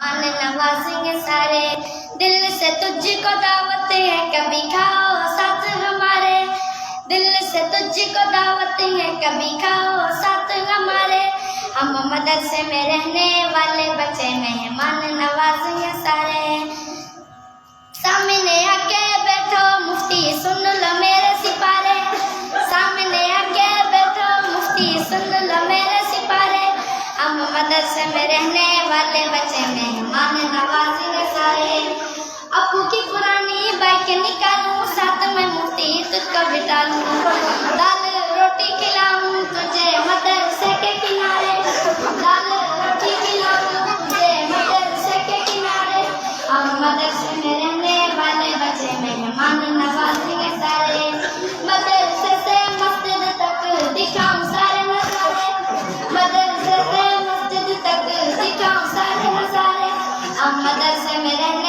मान नवाजेंगे सारे, दिल से तुझको दावत है, कभी खाओ साथ हमारे। दिल से तुझको दावत है, कभी खाओ साथ हमारे। हम मदरसे में रहने वाले बच्चे मेहमान नवाजेंगे सारे। सामने आके बैठो मुफ्ती सुन लो मेरे सिपारे। सामने आके बैठो मुफ्ती सुन लो मेरे सिपारे। हम मदरसे में रहने वाले बच्चे मेहमान नवाजेंगे सारे। अबू की पुरानी बाइक निकालूं, साथ में मुफ्ती तुझको बिठा लूं। दाल रोटी खिलाऊं तुझे मदरसे के किनारे। दाल रोटी खिलाऊं तुझे मदरसे के किनारे। हम मदरसे में रहने वाले बच्चे मेहमान नवाजेंगे सारे। मदरसे से मस्जिद तक दिखाऊं सारे नजारे। मदरसे से मस्जिद तक दिखाऊं सारे नजारे। हम मदरसे में रहने